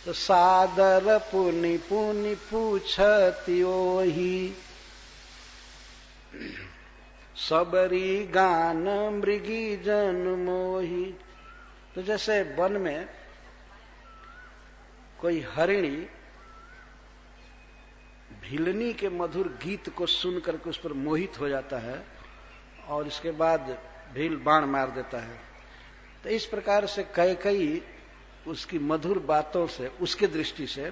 तो सादर पुनि पुनि पूछती ओही, सबरी गान मृगी जन मोही। तो जैसे वन में कोई हरिणी भिलनी के मधुर गीत को सुन करके उस पर मोहित हो जाता है और इसके बाद भील बाण मार देता है, तो इस प्रकार से कैकेयी उसकी मधुर बातों से उसके दृष्टि से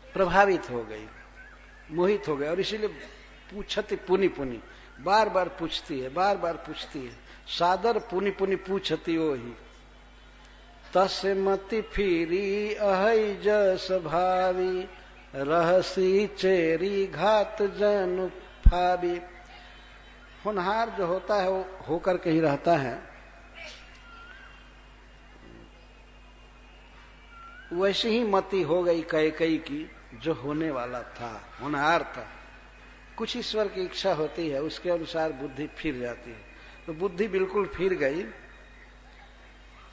प्रभावित हो गई, मोहित हो गई, और इसीलिए पूछती पुनि पुनि, बार बार पूछती है, बार बार पूछती है। सादर पुनि पुनि पूछती ओही, तस मति फिरी अहै जस भावी, रहसी चेरी घात जन फावी। होनहार जो होता है वो होकर के ही रहता है, वैसी ही मति हो गई कैकेयी की जो होने वाला था, होनहार था। कुछ ईश्वर की इच्छा होती है, उसके अनुसार बुद्धि फिर जाती है, तो बुद्धि बिल्कुल फिर गई।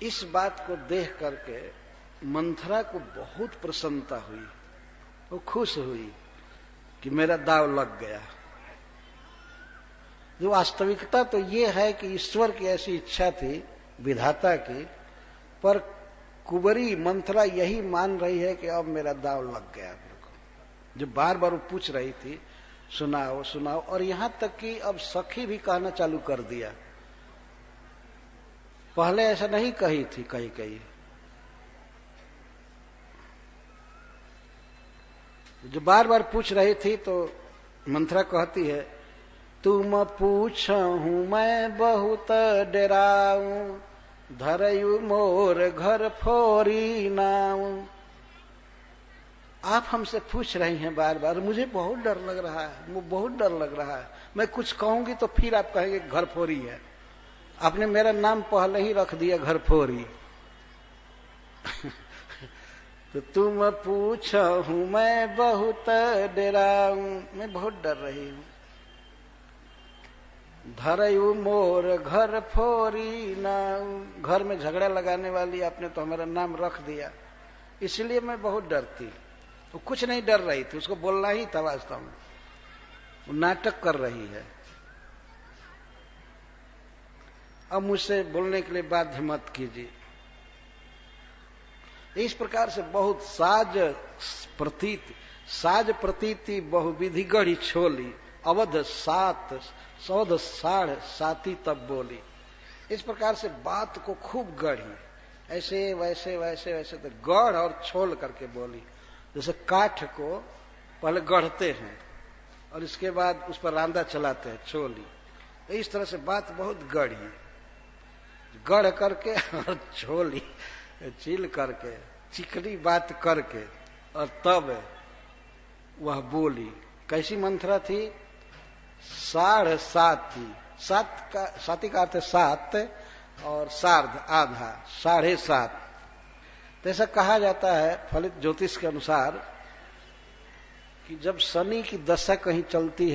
इस बात को देख करके मंथरा को बहुत प्रसन्नता हुई, वो खुश हुई कि मेरा दाव लग गया। जो वास्तविकता तो ये है कि ईश्वर की ऐसी इच्छा थी, विधाता की, पर कुबरी मंथरा यही मान रही है कि अब मेरा दाव लग गया। जो बार बार वो पूछ रही थी सुनाओ सुनाओ, और यहां तक कि अब सखी भी कहना चालू कर दिया। पहले ऐसा नहीं कही थी कहीं, जो बार बार पूछ रही थी तो मंथरा कहती है, तुम पूछहूं मैं बहुत डराऊं, धरयु मोर घर फोरी नाऊं। आप हमसे पूछ रही हैं बार बार, मुझे बहुत डर लग रहा है, मुझे बहुत डर लग रहा है। मैं कुछ कहूंगी तो फिर आप कहेंगे घर फोरी है। आपने मेरा नाम पहले ही रख दिया घर फोरी। तो तुम पूछहूं मैं बहुत डराऊं, मैं बहुत डर रही हूं। धरयु मोर घर फोरी नाऊं, घर में झगड़ा लगाने वाली आपने तो हमारा नाम रख दिया, इसलिए मैं बहुत डरती। वो कुछ नहीं डर रही थी, उसको बोलना ही था वास्तव में, वो नाटक कर रही है। अब मुझसे बोलने के लिए बाध्य मत कीजिए। इस प्रकार से बहुत साज प्रतीति बहुविधि गढ़ी छोली, अवध सौध साढ़ साती तब बोली। इस प्रकार से बात को खूब गढ़ी, ऐसे वैसे वैसे वैसे, तो गढ़ और छोल करके बोली। जैसे काठ को पहले गढ़ते हैं और इसके बाद उस पर रांदा चलाते हैं, छोली। तो इस तरह से बात बहुत गढ़ी, गढ़ करके और छोली, चिल करके, चिकनी बात करके, और तब वह बोली। कैसी मंथरा थी? साढ़ साती, साती का अर्थ है सात, और सार्ध आधा, 7.5। तो ऐसा कहा जाता है फलित ज्योतिष के अनुसार कि जब शनि की दशा कहीं चलती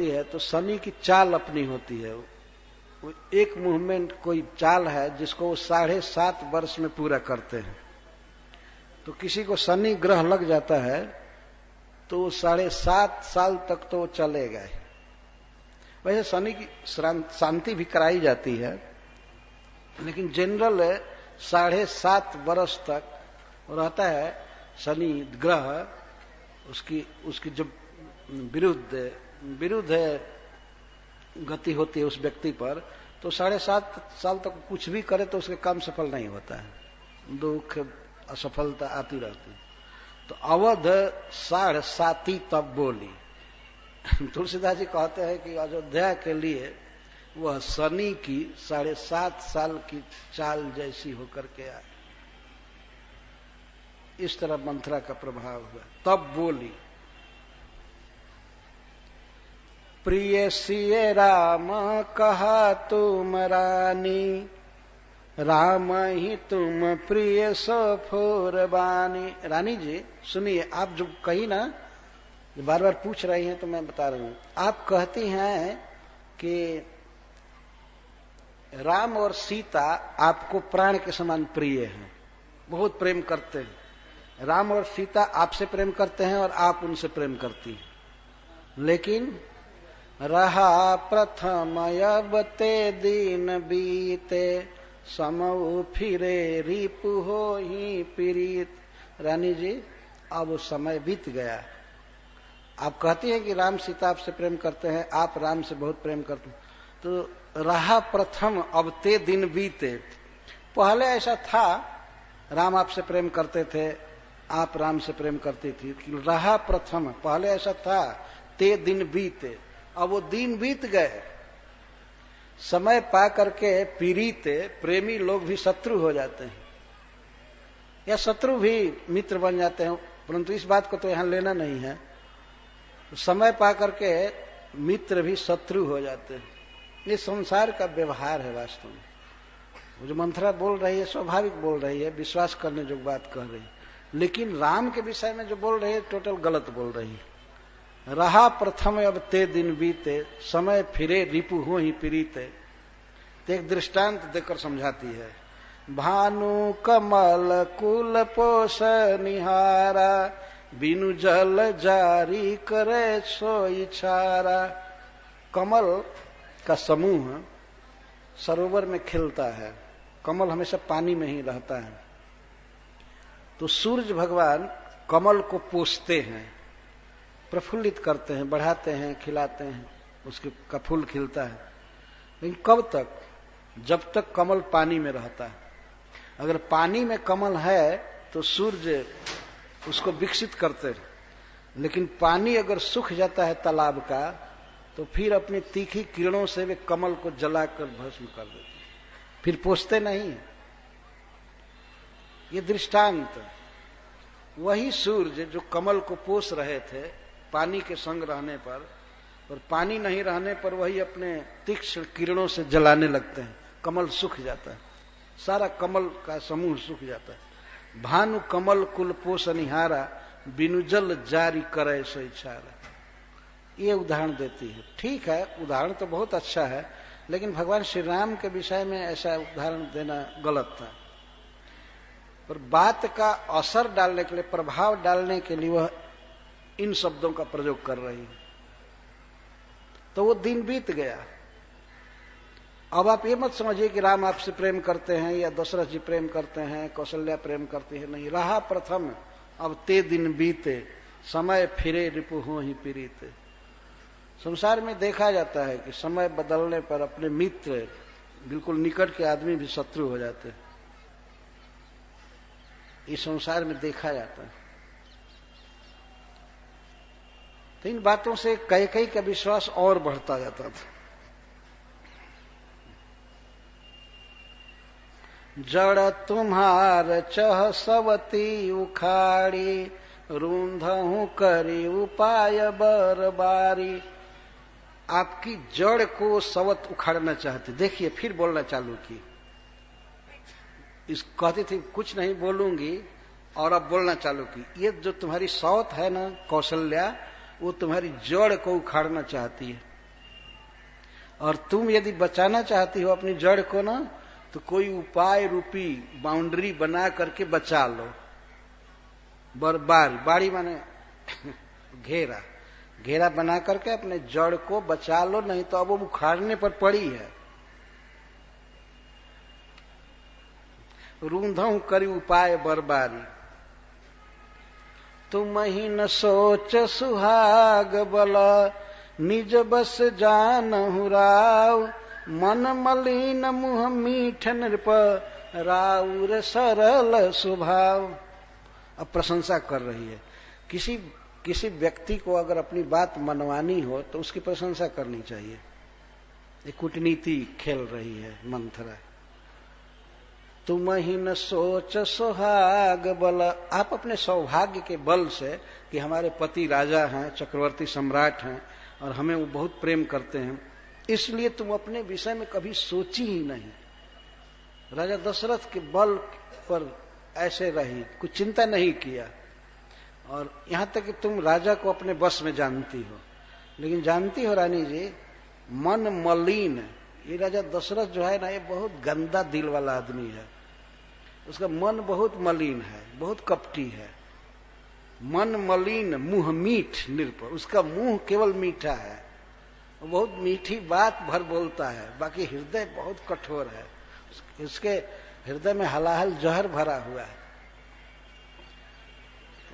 है तो शनि की चाल अपनी होती है। वो एक मूवमेंट कोई चाल है जिसको वो 7.5 वर्ष में पूरा करते हैं। तो किसी को शनि ग्रह लग जाता है तो वो 7.5 साल तक तो वो चलेगा ही। वैसे शनि की शांति भी कराई जाती है, लेकिन जनरल 7.5 वर्ष तक रहता है शनि ग्रह। उसकी जब विरुद्ध गति होती है उस व्यक्ति पर, तो 7.5 साल तक कुछ भी करे तो उसके काम सफल नहीं होता है, दुख असफलता आती रहती। तो अवध 7.5 तब बोली। तुलसीदास जी कहते हैं कि अयोध्या के लिए वह शनि की 7.5 साल की चाल जैसी होकर के आए। इस तरह मंथरा का प्रभाव हुआ। तब बोली, प्रिय सिय राम कहा तुम रानी, राम ही तुम प्रिय सफोर बानी। रानी जी सुनिए, आप जो कही ना, बार बार पूछ रही हैं तो मैं बता रही हूं। आप कहती हैं कि राम और सीता आपको प्राण के समान प्रिय हैं, बहुत प्रेम करते हैं। राम और सीता आपसे प्रेम करते हैं और आप उनसे प्रेम करती हैं, लेकिन रहा प्रथम अब ते दिन बीते, समऊ फिरे रिपु हो ही पीड़ित। रानी जी, अब वो समय बीत गया। आप कहती हैं कि राम सीता आपसे प्रेम करते हैं, आप राम से बहुत प्रेम करते हैं, तो रहा प्रथम अब ते दिन बीते। पहले ऐसा था, राम आपसे प्रेम करते थे, आप राम से प्रेम करती थी। रहा प्रथम, पहले ऐसा था, ते दिन बीते, अब वो दिन बीत गए। समय पा करके पीड़ित प्रेमी लोग भी शत्रु हो जाते हैं, या शत्रु भी मित्र बन जाते हैं, परंतु इस बात को तो यहां लेना नहीं है। समय पा करके मित्र भी शत्रु हो जाते हैं। ये संसार का व्यवहार है। वास्तव में वो जो मंथरा बोल रही है स्वाभाविक बोल रही है, विश्वास करने जो बात कह रही है, लेकिन राम के विषय में जो बोल रही है टोटल गलत बोल रही है। रहा प्रथम अब ते दिन बीते, समय फिरे रिपु हो ही पीड़िते। तो एक दृष्टांत देकर समझाती है। भानु कमल कुल पोष निहारा, बिनु जल जारी करे सोई छारा। कमल का समूह सरोवर में खिलता है, कमल हमेशा पानी में ही रहता है। तो सूर्य भगवान कमल को पोषते हैं, प्रफुल्लित करते हैं, बढ़ाते हैं, खिलाते हैं, उसके का फूल खिलता है। लेकिन कब तक? जब तक कमल पानी में रहता है। अगर पानी में कमल है तो सूर्य उसको विकसित करते हैं, लेकिन पानी अगर सूख जाता है तालाब का, तो फिर अपनी तीखी किरणों से वे कमल को जलाकर भस्म कर देते हैं, फिर पोषते नहीं। ये दृष्टांत वही सूर्य जो कमल को पोष रहे थे पानी के संग रहने पर, और पानी नहीं रहने पर वही अपने तीक्ष्ण किरणों से जलाने लगते हैं, कमल सूख जाता है, सारा कमल का समूह सूख जाता है। भानु कमल कुल पोष निहारा, बिनु जल जारी करे सो छारा। ये उदाहरण देती है। ठीक है, उदाहरण तो बहुत अच्छा है, लेकिन भगवान श्री राम के विषय में ऐसा उदाहरण देना गलत था। पर बात का असर डालने के लिए, प्रभाव डालने के लिए वह इन शब्दों का प्रयोग कर रही है। तो वो दिन बीत गया। अब आप ये मत समझिए कि राम आपसे प्रेम करते हैं या दशरथ जी प्रेम करते हैं, कौशल्या प्रेम करती है, नहीं। रहा प्रथम अब ते दिन बीते, समय फिरे रिपु हो ही पीड़ित। संसार में देखा जाता है कि समय बदलने पर अपने मित्र, बिल्कुल निकट के आदमी भी शत्रु हो जाते हैं। इस संसार में देखा जाता है। तो इन बातों से कैकेयी का विश्वास और बढ़ता जाता था। जड़ तुम्हार चह सवती उखाड़ी, रूंधहूं करी उपाय बरबारी। आपकी जड़ को सवत उखाड़ना चाहते। देखिए, फिर बोलना चालू की। इस कहती थी कुछ नहीं बोलूंगी, और अब बोलना चालू की। ये जो तुम्हारी सौत है ना कौशल्या, वो तुम्हारी जड़ को उखाड़ना चाहती है। और तुम यदि बचाना चाहती हो अपनी जड़ को ना, तो कोई उपाय रूपी बाउंड्री बना करके बचा लो। बारी बाड़ी माने घेरा, घेरा बना करके अपने जड़ को बचा लो, नहीं तो अब वो उखाड़ने पर पड़ी है। रूंधों करी उपाय बरबारी, तुम ही न सोच सुहाग बल, निज बस जानहु राव। मन मलिन मुह मीठ नृप, राउर सरल स्वभाव। अब प्रशंसा कर रही है। किसी व्यक्ति को अगर अपनी बात मनवानी हो तो उसकी प्रशंसा करनी चाहिए। ये कूटनीति खेल रही है मंथरा। तुम ही न सोच सुहाग बल, आप अपने सौभाग्य के बल से कि हमारे पति राजा हैं, चक्रवर्ती सम्राट हैं, और हमें वो बहुत प्रेम करते हैं, इसलिए तुम अपने विषय में कभी सोची ही नहीं। राजा दशरथ के बल पर ऐसे रही, कुछ चिंता नहीं किया, और यहां तक कि तुम राजा को अपने बस में जानती हो। लेकिन जानती हो रानी जी, मन मलिन, ये राजा दशरथ जो है ना, ये बहुत गंदा दिल वाला आदमी है। उसका मन बहुत मलिन है, बहुत कपटी है, मन मलिन मुंह मीठ निरप, उसका मुंह केवल मीठा है, बहुत मीठी बात भर बोलता है, बाकी हृदय बहुत कठोर है, उसके हृदय में हलाहल जहर भरा हुआ है।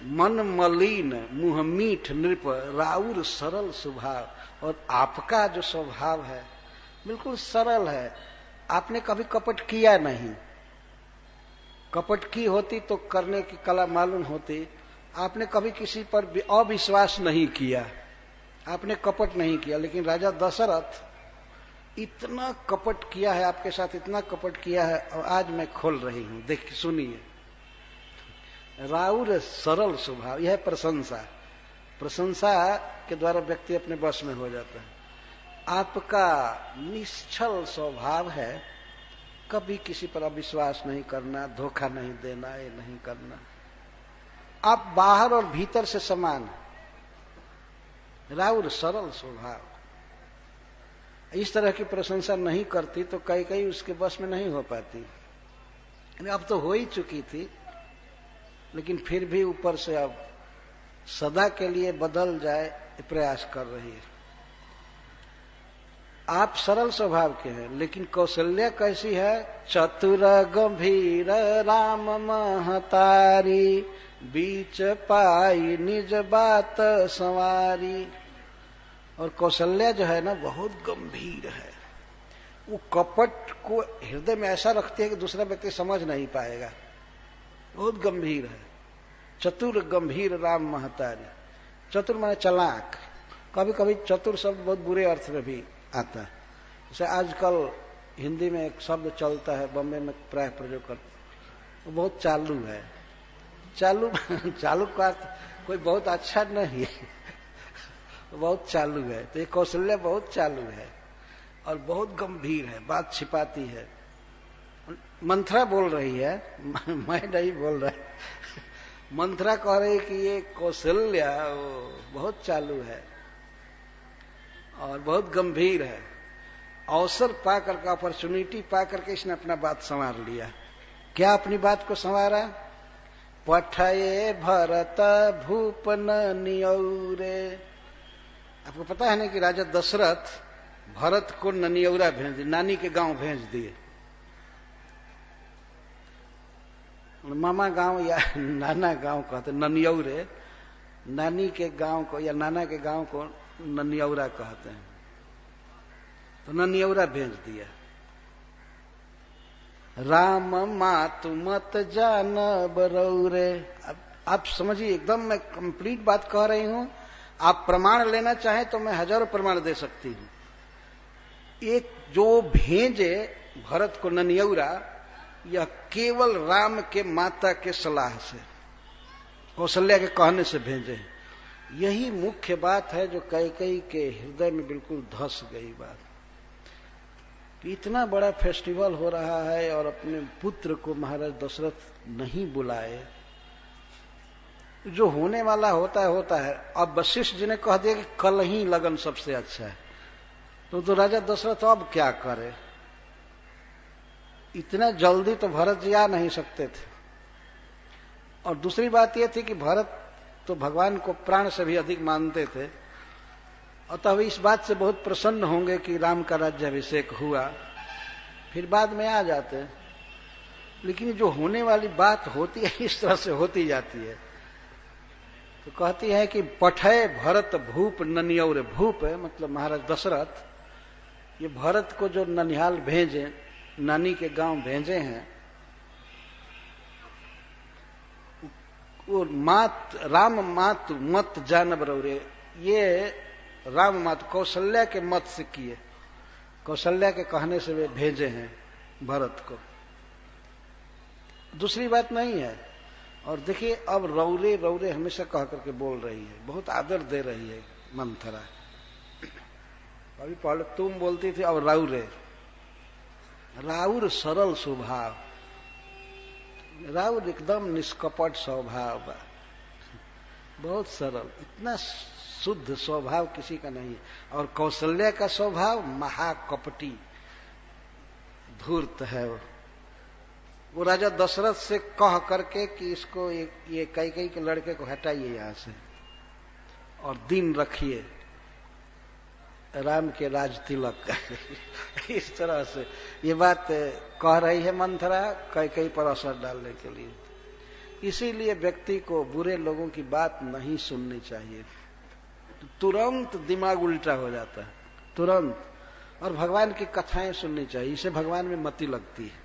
मन मलिन मुंह मीठ नृप, राउर सरल स्वभाव। और आपका जो स्वभाव है बिल्कुल सरल है, आपने कभी कपट किया नहीं। कपट की होती तो करने की कला मालूम होती। आपने कभी किसी पर अविश्वास नहीं किया, आपने कपट नहीं किया। लेकिन राजा दशरथ इतना कपट किया है आपके साथ, इतना कपट किया है, और आज मैं खोल रही हूं, देखिए सुनिए। राउर सरल स्वभाव, यह प्रशंसा, प्रशंसा के द्वारा व्यक्ति अपने वश में हो जाता है। आपका निश्चल स्वभाव है, कभी किसी पर अविश्वास नहीं करना, धोखा नहीं देना, ये नहीं करना। आप बाहर और भीतर से समान हैं। राउर सरल स्वभाव। इस तरह की प्रशंसा नहीं करती तो कई कई उसके बस में नहीं हो पाती। अब तो हो ही चुकी थी, लेकिन फिर भी ऊपर से अब सदा के लिए बदल जाए प्रयास कर रही है। आप सरल स्वभाव के हैं, लेकिन कौशल्या कैसी है? चतुर गंभीर राम महतारी, बीच पाई निज बात संवारी। और कौशल्या जो है ना, बहुत गंभीर है। वो कपट को हृदय में ऐसा रखती है कि दूसरा व्यक्ति समझ नहीं पाएगा, बहुत गंभीर है। चतुर गंभीर राम महतारी। चतुर माने चालाक। कभी कभी चतुर शब्द बहुत बुरे अर्थ में भी आता है। जैसे आजकल हिंदी में एक शब्द चलता है, बॉम्बे में प्राय प्रयोग करते, वो बहुत चालू है। चालू चालू का अर्थ कोई बहुत अच्छा नहीं है, बहुत चालू है। तो ये कौशल्या बहुत चालू है और बहुत गंभीर है, बात छिपाती है। मंथरा बोल रही है, मैं नहीं बोल रहा। मंथरा कह रही कि ये कौशल्या बहुत चालू है और बहुत गंभीर है। अवसर पा करके, अपॉर्चुनिटी पा करके इसने अपना बात संवार लिया। क्या अपनी बात को संवारा? पठये भरत भूप ननियौरे। आपको पता है ना कि राजा दशरथ भरत को ननियौरा भेज दिए, नानी के गांव भेज दिए। मामा गांव या नाना गांव कहते, ननियौरे नानी के गांव को या नाना के गांव को ननियौरा कहते हैं। तो ननियौरा भेज दिया। राम मातु मत जान बरौरे। अब आप समझिए, एकदम मैं कंप्लीट बात कह रही हूं। आप प्रमाण लेना चाहें तो मैं हजारों प्रमाण दे सकती हूं। एक जो भेजे भरत को ननियौरा, यह केवल राम के माता के सलाह से, कौशल्या के कहने से भेजे। यही मुख्य बात है जो कैकेयी के हृदय में बिल्कुल धस गई बात। इतना बड़ा फेस्टिवल हो रहा है और अपने पुत्र को महाराज दशरथ नहीं बुलाए। जो होने वाला होता है होता है। अब वशिष्ठ जी ने कह दिया कि कल ही लगन सबसे अच्छा है, तो राजा दशरथ अब क्या करे? इतना जल्दी तो भरत जी आ नहीं सकते थे। और दूसरी बात यह थी कि भरत तो भगवान को प्राण से भी अधिक मानते थे, अतः इस बात से बहुत प्रसन्न होंगे कि राम का राज्याभिषेक हुआ, फिर बाद में आ जाते। लेकिन जो होने वाली बात होती है इस तरह से होती जाती है। तो कहती है कि पठय भरत भूप ननियौर। भूप मतलब महाराज दशरथ, ये भरत को जो ननिहाल भेजे, नानी के गांव भेजे हैं, वो राम मातु मत जान बरौरे। ये राम मातु कौशल्या के मत से किए, कौशल्या के कहने से वे भेजे हैं भरत को, दूसरी बात नहीं है। और देखिए अब रौरे रौरे हमेशा कह करके बोल रही है, बहुत आदर दे रही है मंथरा। अभी पहले तुम बोलती थी, अब राउरे। राउर सरल स्वभाव, राउर एकदम निष्कपट स्वभाव बा, बहुत सरल, इतना शुद्ध स्वभाव किसी का नहीं है। और कौशल्या का स्वभाव महाकपटी, धूर्त है वो। वो राजा दशरथ से कह करके कि इसको ये कैकेयी के लड़के को हटाइए यहां से और दिन रखिए राम के राज तिलक का। इस तरह से ये बात कह रही है मंथरा कैकेयी पर असर डालने के लिए। इसीलिए व्यक्ति को बुरे लोगों की बात नहीं सुननी चाहिए, तुरंत दिमाग उल्टा हो जाता है, तुरंत। और भगवान की कथाएं सुननी चाहिए, इसे भगवान में मति लगती है।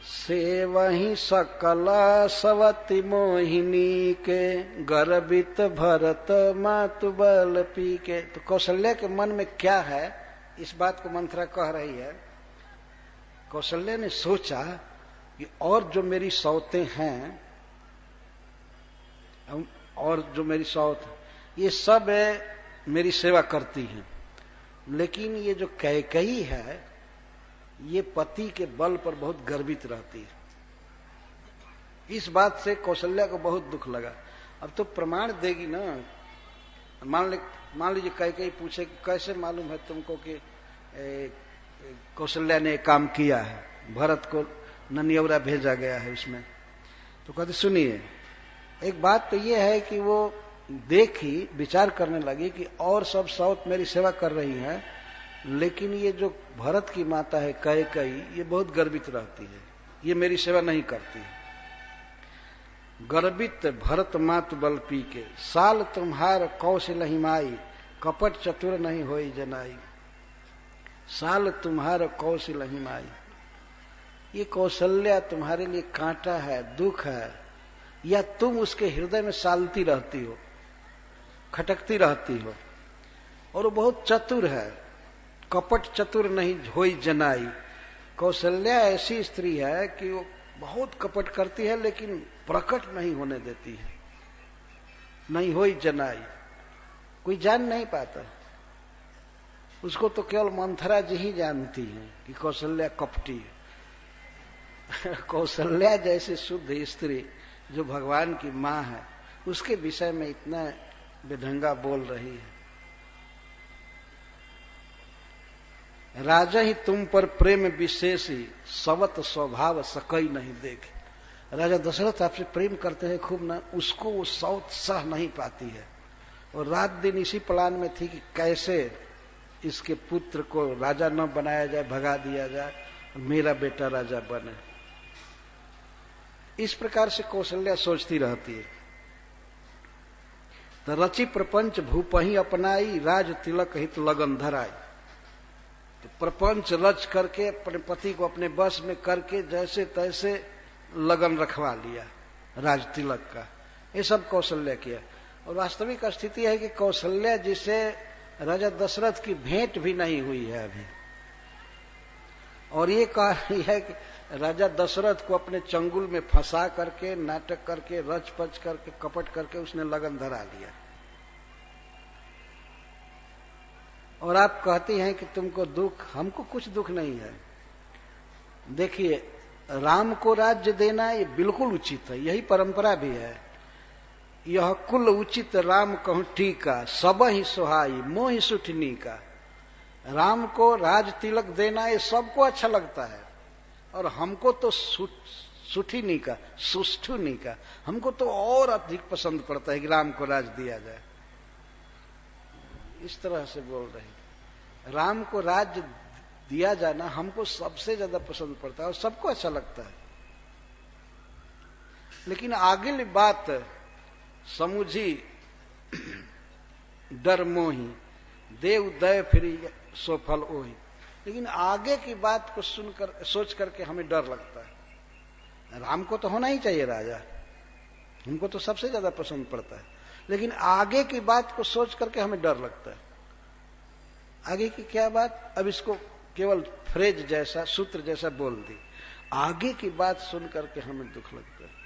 से वही सकल सवति मोहिनी के गर्वित भरत मातु बल पी के। तो कौशल्या के मन में क्या है, इस बात को मंथरा कह रही है। कौशल्या ने सोचा कि और जो मेरी सौतें हैं और जो मेरी सौत ये सब मेरी सेवा करती हैं, लेकिन ये जो कैकेयी है ये पति के बल पर बहुत गर्वित रहती है। इस बात से कौशल्या को बहुत दुख लगा। अब तो प्रमाण देगी ना। मान लीजिए कैकेयी पूछे कैसे मालूम है तुमको कि कौशल्या ने काम किया है, भरत को ननियौरा भेजा गया है उसमें। तो कहते सुनिए, एक बात तो ये है कि वो देखी, विचार करने लगी कि और सब सौत मेरी सेवा कर रही हैं, लेकिन ये जो भरत की माता है कैकेयी ये बहुत गर्वित रहती है, ये मेरी सेवा नहीं करती। गर्वित भरत मातु बल पी के साल तुम्हार कौशल हिमाई कपट चतुर नहीं होई जनाई। साल तुम्हार कौशल हिमाई, ये कौशल्या तुम्हारे लिए कांटा है, दुख है, या तुम उसके हृदय में सालती रहती हो, खटकती रहती हो। और वो बहुत चतुर है, कपट चतुर नहीं होई जनाई। कौशल्या ऐसी स्त्री है कि वो बहुत कपट करती है लेकिन प्रकट नहीं होने देती है, नहीं होई जनाई, कोई जान नहीं पाता। उसको तो केवल मंथरा जी ही जानती हैं कि कौशल्या कपटी है। कौशल्या जैसी शुद्ध स्त्री जो भगवान की मां है, उसके विषय में इतना बेढंगा बोल रही है। राजा ही तुम पर प्रेम विशेषी सवत स्वभाव सकई नहीं देखे। राजा दशरथ आपसे प्रेम करते हैं खूब ना, उसको वो सौत सह नहीं पाती है। और रात दिन इसी प्लान में थी कि कैसे इसके पुत्र को राजा न बनाया जाए, भगा दिया जाए, मेरा बेटा राजा बने। इस प्रकार से कौशल्या सोचती रहती है। तो रचि प्रपंच भूपही अपनाई राज तिलक हित लगन धराई। तो प्रपंच रच करके अपने पति को अपने बस में करके जैसे तैसे लगन रखवा लिया राज तिलक का। ये सब कौशल्या किया। और वास्तविक स्थिति है कि कौशल्या जिसे राजा दशरथ की भेंट भी नहीं हुई है अभी। और ये कह रही है कि राजा दशरथ को अपने चंगुल में फंसा करके, नाटक करके, रच पच करके, कपट करके उसने लगन धरा लिया। और आप कहती हैं कि तुमको दुख, हमको कुछ दुख नहीं है। देखिए, राम को राज्य देना ये बिल्कुल उचित है, यही परंपरा भी है। यह कुल उचित राम कहूं टीका, सब ही सुहाई मोहि सुठनी का। राम को राज तिलक देना ये सबको अच्छा लगता है, और हमको तो सुठिनी का, सुष्ठुनी का, हमको तो और अधिक पसंद पड़ता है कि राम को राज दिया जाए। इस तरह से बोल रही। राम को राज्य दिया जाना हमको सबसे ज्यादा पसंद पड़ता है और सबको अच्छा लगता है। लेकिन आगे बात समुझी डर मोही, देव दय फिर सोफल ओही। लेकिन आगे की बात को सुनकर, सोच करके हमें डर लगता है। राम को तो होना ही चाहिए राजा, हमको तो सबसे ज्यादा पसंद पड़ता है। लेकिन आगे की बात को सोच करके हमें डर लगता है। आगे की क्या बात, अब इसको केवल फ्रेज जैसा, सूत्र जैसा बोल दी। आगे की बात सुन करके हमें दुख लगता है।